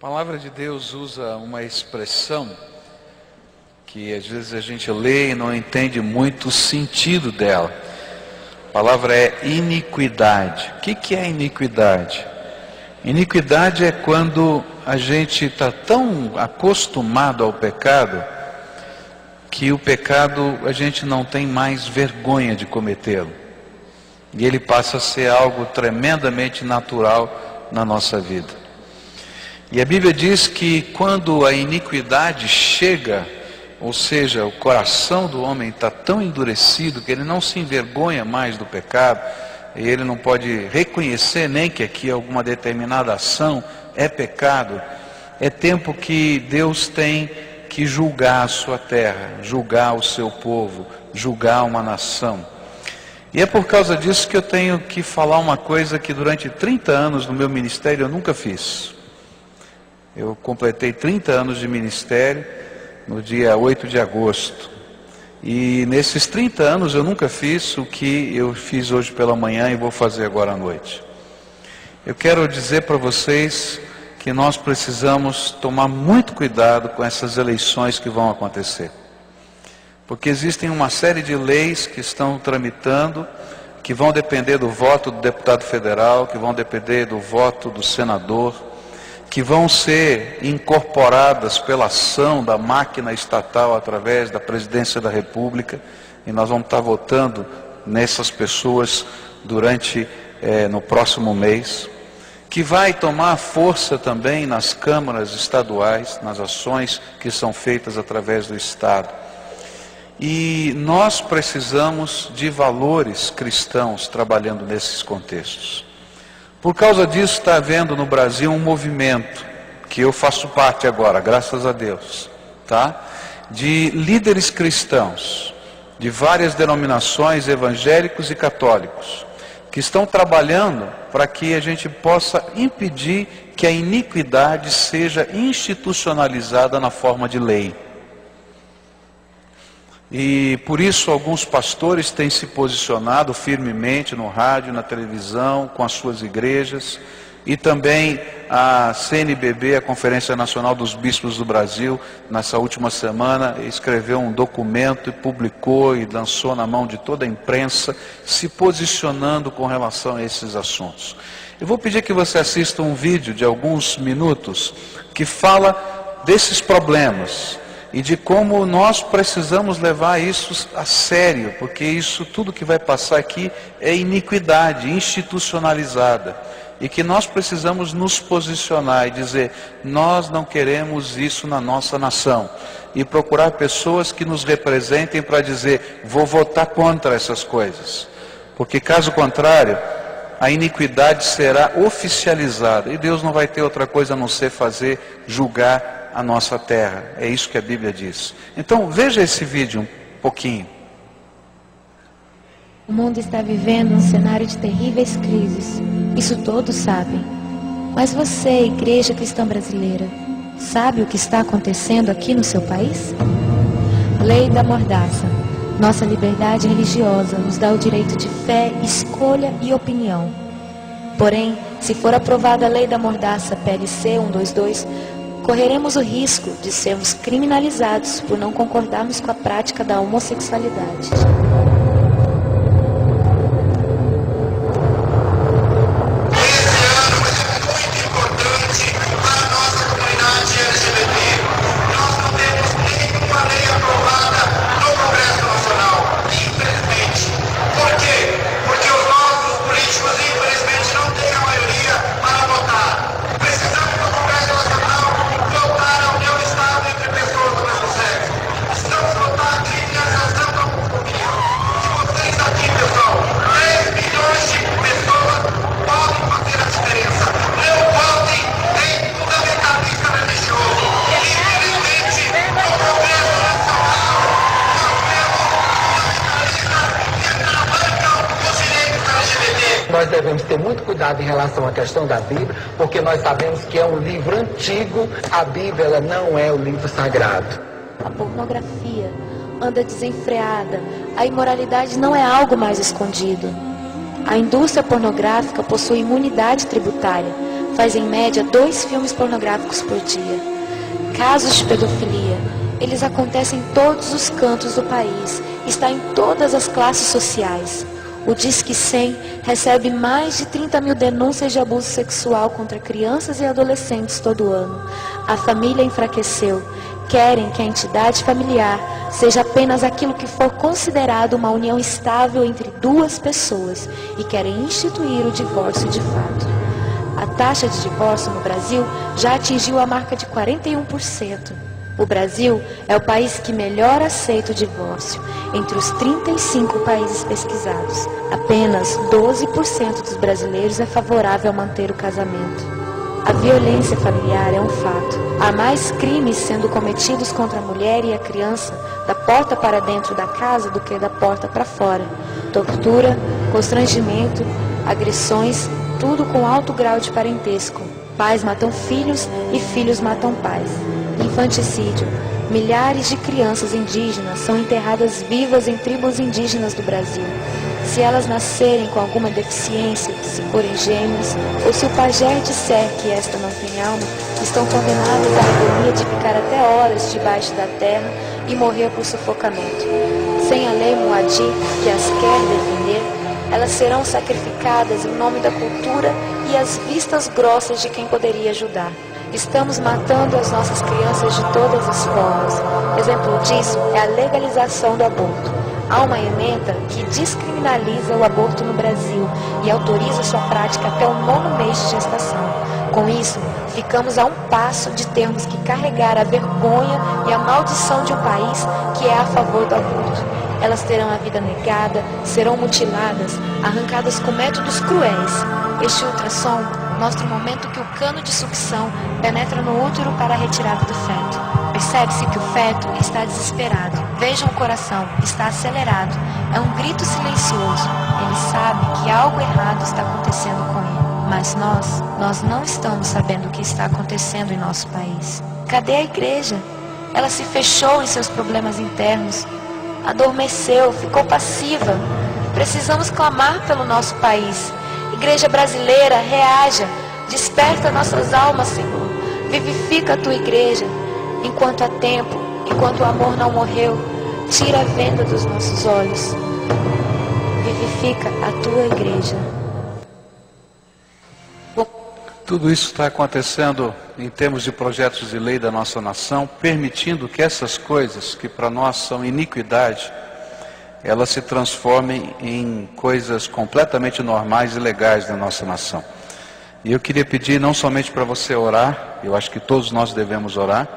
palavra de Deus usa uma expressão que às vezes a gente lê e não entende muito o sentido dela. A palavra é iniquidade. O que é iniquidade? Iniquidade é quando a gente está tão acostumado ao pecado que o pecado a gente não tem mais vergonha de cometê-lo. E ele passa a ser algo tremendamente natural na nossa vida. E a Bíblia diz que quando a iniquidade chega, ou seja, o coração do homem está tão endurecido que ele não se envergonha mais do pecado, e ele não pode reconhecer nem que aqui alguma determinada ação é pecado, é tempo que Deus tem que julgar a sua terra, julgar o seu povo, julgar uma nação. E é por causa disso que eu tenho que falar uma coisa que durante 30 anos no meu ministério eu nunca fiz. Eu completei 30 anos de ministério no dia 8 de agosto. E nesses 30 anos eu nunca fiz o que eu fiz hoje pela manhã e vou fazer agora à noite. Eu quero dizer para vocês que nós precisamos tomar muito cuidado com essas eleições que vão acontecer. Porque existem uma série de leis que estão tramitando, que vão depender do voto do deputado federal, que vão depender do voto do senador, que vão ser incorporadas pela ação da máquina estatal através da presidência da República, e nós vamos estar votando nessas pessoas no próximo mês, que vai tomar força também nas câmaras estaduais, nas ações que são feitas através do Estado. E nós precisamos de valores cristãos trabalhando nesses contextos. Por causa disso está havendo no Brasil um movimento, que eu faço parte agora, graças a Deus, tá? De líderes cristãos, de várias denominações, evangélicos e católicos, que estão trabalhando para que a gente possa impedir que a iniquidade seja institucionalizada na forma de lei. E por isso alguns pastores têm se posicionado firmemente no rádio, na televisão, com as suas igrejas, e também a CNBB, a Conferência Nacional dos Bispos do Brasil, nessa última semana escreveu um documento e publicou e lançou na mão de toda a imprensa, se posicionando com relação a esses assuntos. Eu vou pedir que você assista um vídeo de alguns minutos que fala desses problemas e de como nós precisamos levar isso a sério, porque isso tudo que vai passar aqui é iniquidade institucionalizada, e que nós precisamos nos posicionar e dizer, nós não queremos isso na nossa nação, e procurar pessoas que nos representem para dizer, vou votar contra essas coisas, porque caso contrário, a iniquidade será oficializada, e Deus não vai ter outra coisa a não ser julgar a nossa terra. É isso que a Bíblia diz. Então veja esse vídeo um pouquinho. O mundo está vivendo um cenário de terríveis crises. Isso todos sabem. Mas você, Igreja Cristã Brasileira, sabe o que está acontecendo aqui no seu país? Lei da Mordaça. Nossa liberdade religiosa nos dá o direito de fé, escolha e opinião. Porém, se for aprovada a Lei da Mordaça PLC 122, correremos o risco de sermos criminalizados por não concordarmos com a prática da homossexualidade. Nós devemos ter muito cuidado em relação à questão da Bíblia, porque nós sabemos que é um livro antigo, a Bíblia ela não é o livro sagrado. A pornografia anda desenfreada, a imoralidade não é algo mais escondido. A indústria pornográfica possui imunidade tributária, faz em média 2 filmes pornográficos por dia. Casos de pedofilia, eles acontecem em todos os cantos do país, está em todas as classes sociais. O Disque 100 recebe mais de 30 mil denúncias de abuso sexual contra crianças e adolescentes todo ano. A família enfraqueceu. Querem que a entidade familiar seja apenas aquilo que for considerado uma união estável entre 2 pessoas e querem instituir o divórcio de fato. A taxa de divórcio no Brasil já atingiu a marca de 41%. O Brasil é o país que melhor aceita o divórcio. Entre os 35 países pesquisados, apenas 12% dos brasileiros é favorável a manter o casamento. A violência familiar é um fato. Há mais crimes sendo cometidos contra a mulher e a criança da porta para dentro da casa do que da porta para fora. Tortura, constrangimento, agressões, tudo com alto grau de parentesco. Pais matam filhos e filhos matam pais. Infanticídio. Milhares de crianças indígenas são enterradas vivas em tribos indígenas do Brasil. Se elas nascerem com alguma deficiência, se forem gêmeas, ou se o pajé disser que esta não tem alma, estão condenadas à agonia de ficar até horas debaixo da terra e morrer por sufocamento. Sem a lei Moadi, que as quer defender, elas serão sacrificadas em nome da cultura e as vistas grossas de quem poderia ajudar. Estamos matando as nossas crianças de todas as formas. Exemplo disso é a legalização do aborto. Há uma emenda que descriminaliza o aborto no Brasil e autoriza sua prática até o 9º mês de gestação. Com isso, ficamos a um passo de termos que carregar a vergonha e a maldição de um país que é a favor do aborto. Elas terão a vida negada, serão mutiladas, arrancadas com métodos cruéis. Este ultrassom mostra o momento que o cano de sucção penetra no útero para a retirada do feto. Percebe-se que o feto está desesperado. Vejam o coração, está acelerado. É um grito silencioso. Ele sabe que algo errado está acontecendo com ele. Mas nós não estamos sabendo o que está acontecendo em nosso país. Cadê a igreja? Ela se fechou em seus problemas internos. Adormeceu, ficou passiva. Precisamos clamar pelo nosso país. Igreja brasileira, reaja, desperta nossas almas, Senhor. Vivifica a tua igreja. Enquanto há tempo, enquanto o amor não morreu, tira a venda dos nossos olhos. Vivifica a tua igreja. Tudo isso está acontecendo em termos de projetos de lei da nossa nação, permitindo que essas coisas, que para nós são iniquidade, elas se transformem em coisas completamente normais e legais da nossa nação. E eu queria pedir não somente para você orar, eu acho que todos nós devemos orar,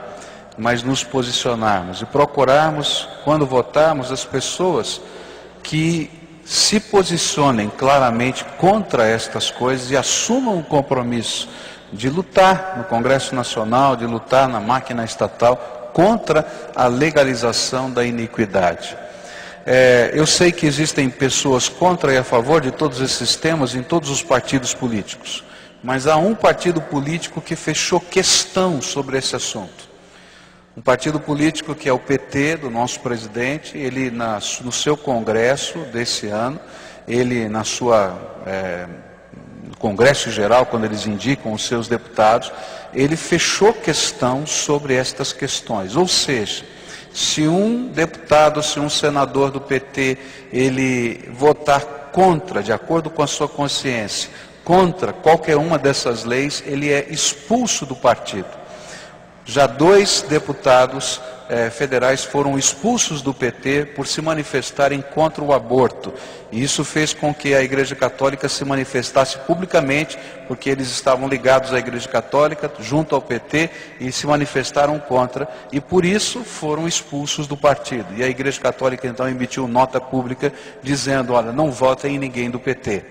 mas nos posicionarmos e procurarmos, quando votarmos, as pessoas que se posicionem claramente contra estas coisas e assumam o compromisso de lutar no Congresso Nacional, de lutar na máquina estatal contra a legalização da iniquidade. Eu sei que existem pessoas contra e a favor de todos esses temas em todos os partidos políticos, mas há um partido político que fechou questão sobre esse assunto. Um partido político que é o PT, do nosso presidente. Ele no seu congresso desse ano, ele no congresso geral, quando eles indicam os seus deputados, ele fechou questão sobre estas questões. Ou seja, se um deputado, se um senador do PT, ele votar contra, de acordo com a sua consciência, contra qualquer uma dessas leis, ele é expulso do partido. Já 2 deputados federais foram expulsos do PT por se manifestarem contra o aborto. E isso fez com que a Igreja Católica se manifestasse publicamente, porque eles estavam ligados à Igreja Católica, junto ao PT, e se manifestaram contra, e por isso foram expulsos do partido. E a Igreja Católica então emitiu nota pública dizendo: olha, não votem em ninguém do PT.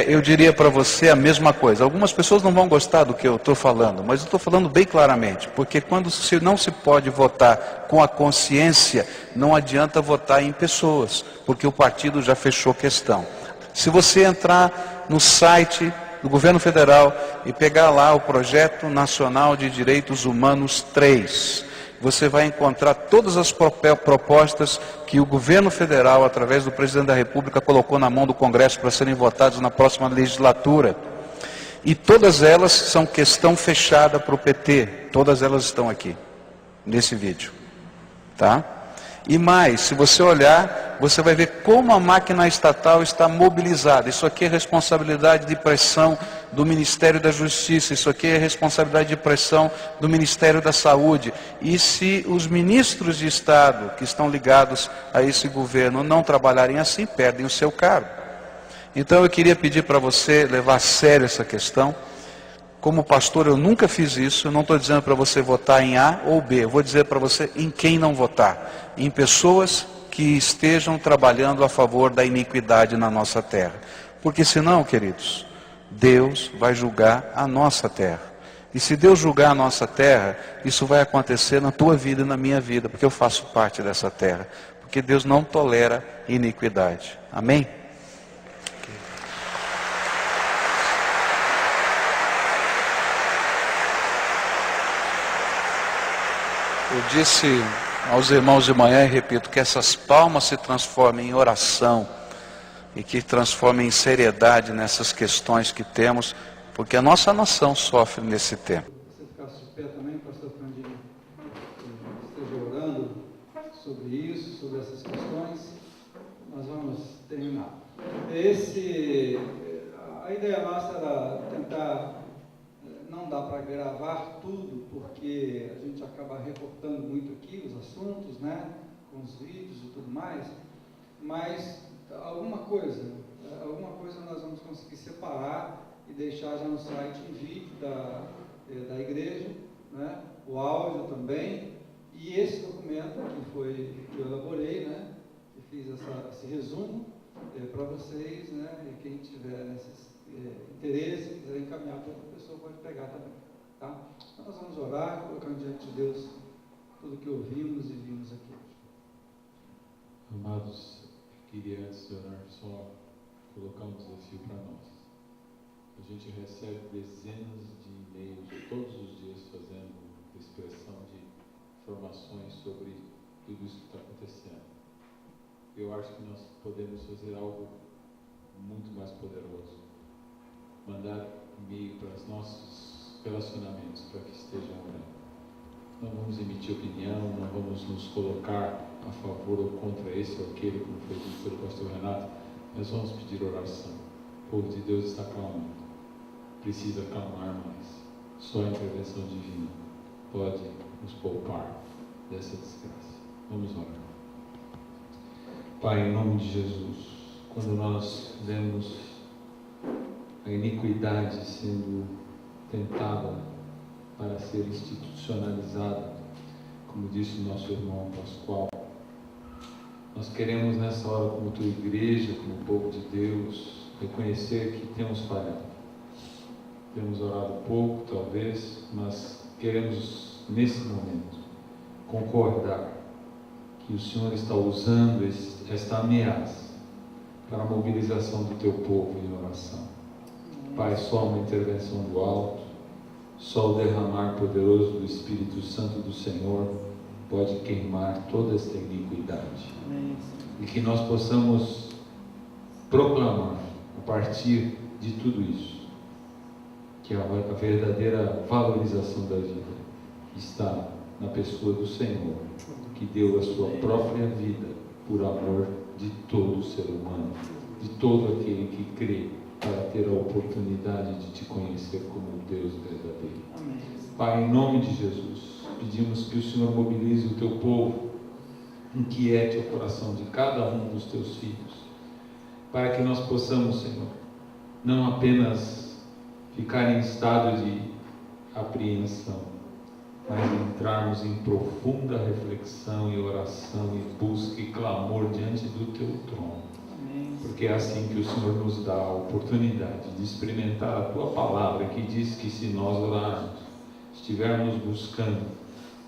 Eu diria para você a mesma coisa. Algumas pessoas não vão gostar do que eu estou falando, mas eu estou falando bem claramente, porque quando não se pode votar com a consciência, não adianta votar em pessoas, porque o partido já fechou questão. Se você entrar no site do Governo Federal e pegar lá o Projeto Nacional de Direitos Humanos 3, você vai encontrar todas as propostas que o governo federal, através do presidente da República, colocou na mão do Congresso para serem votadas na próxima legislatura. E todas elas são questão fechada para o PT. Todas elas estão aqui, nesse vídeo. Tá? E mais, se você olhar, você vai ver como a máquina estatal está mobilizada. Isso aqui é responsabilidade de pressão do Ministério da Justiça, isso aqui é responsabilidade de pressão do Ministério da Saúde. E se os ministros de Estado que estão ligados a esse governo não trabalharem assim, perdem o seu cargo. Então eu queria pedir para você levar a sério essa questão. Como pastor eu nunca fiz isso, eu não estou dizendo para você votar em A ou B, eu vou dizer para você em quem não votar, em pessoas que estejam trabalhando a favor da iniquidade na nossa terra, porque senão, queridos, Deus vai julgar a nossa terra, e se Deus julgar a nossa terra, isso vai acontecer na tua vida e na minha vida, porque eu faço parte dessa terra, porque Deus não tolera iniquidade, amém? Eu disse aos irmãos de manhã e repito, que essas palmas se transformem em oração e que transformem em seriedade nessas questões que temos, porque a nossa nação sofre nesse tempo. Você ficasse de pé também, pastor Fernandinho, esteja orando sobre isso, sobre essas questões, nós vamos terminar. A ideia nossa era tentar, não dá para gravar tudo, porque a gente acaba recortando muito aqui os assuntos, né, com os vídeos e tudo mais, mas alguma coisa nós vamos conseguir separar e deixar já no site em vídeo da igreja, né, o áudio também, e esse documento que eu elaborei, né, que fiz esse resumo para vocês, né, e quem tiver interesse, quiser encaminhar para outra pessoa, pode pegar também, tá? Então nós vamos orar, colocando diante de Deus tudo que ouvimos e vimos aqui hoje. Amados, queria antes de orar só colocar um desafio para nós. A gente recebe dezenas de e-mails todos os dias fazendo expressão de informações sobre tudo isso que está acontecendo. Eu acho que nós podemos fazer algo muito mais poderoso. Mandar e-mail para os nossos relacionamentos, para que estejam orando. Não vamos emitir opinião, não vamos nos colocar a favor ou contra esse ou aquele, como foi dito pelo pastor Renato, mas vamos pedir oração. O povo de Deus está clamando, precisa clamar mais. Só a intervenção divina pode nos poupar dessa desgraça. Vamos orar. Pai, em nome de Jesus, quando nós vemos a iniquidade sendo tentada para ser institucionalizada, como disse o nosso irmão Pascoal, nós queremos nessa hora, como tua igreja, como povo de Deus, reconhecer que temos falhado. Temos orado pouco, talvez, mas queremos, nesse momento, concordar que o Senhor está usando esta ameaça para a mobilização do teu povo em oração. Pai, só uma intervenção do alto, só o derramar poderoso do Espírito Santo do Senhor pode queimar toda esta iniquidade. Amém. E que nós possamos proclamar, a partir de tudo isso, que a verdadeira valorização da vida está na pessoa do Senhor, que deu a sua própria vida por amor de todo ser humano, de todo aquele que crê, para ter a oportunidade de te conhecer como Deus verdadeiro. Amém. Pai, em nome de Jesus, pedimos que o Senhor mobilize o teu povo, inquiete o coração de cada um dos teus filhos, para que nós possamos, Senhor, não apenas ficar em estado de apreensão, mas entrarmos em profunda reflexão e oração e busca e clamor diante do teu trono. Porque é assim que o Senhor nos dá a oportunidade de experimentar a tua palavra, que diz que se nós orarmos, estivermos buscando,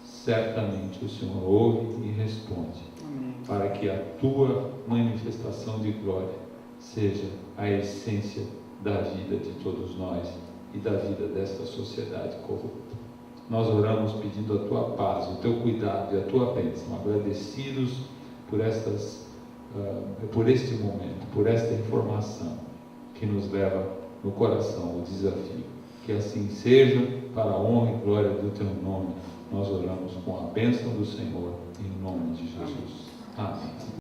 certamente o Senhor ouve e responde. Amém. Para que a tua manifestação de glória seja a essência da vida de todos nós e da vida desta sociedade corrupta. Nós oramos pedindo a tua paz, o teu cuidado e a tua bênção, agradecidos por este momento, por esta informação que nos leva no coração o desafio Que assim seja, para a honra e glória do teu nome. Nós oramos com a bênção do Senhor, em nome de Jesus. Amém.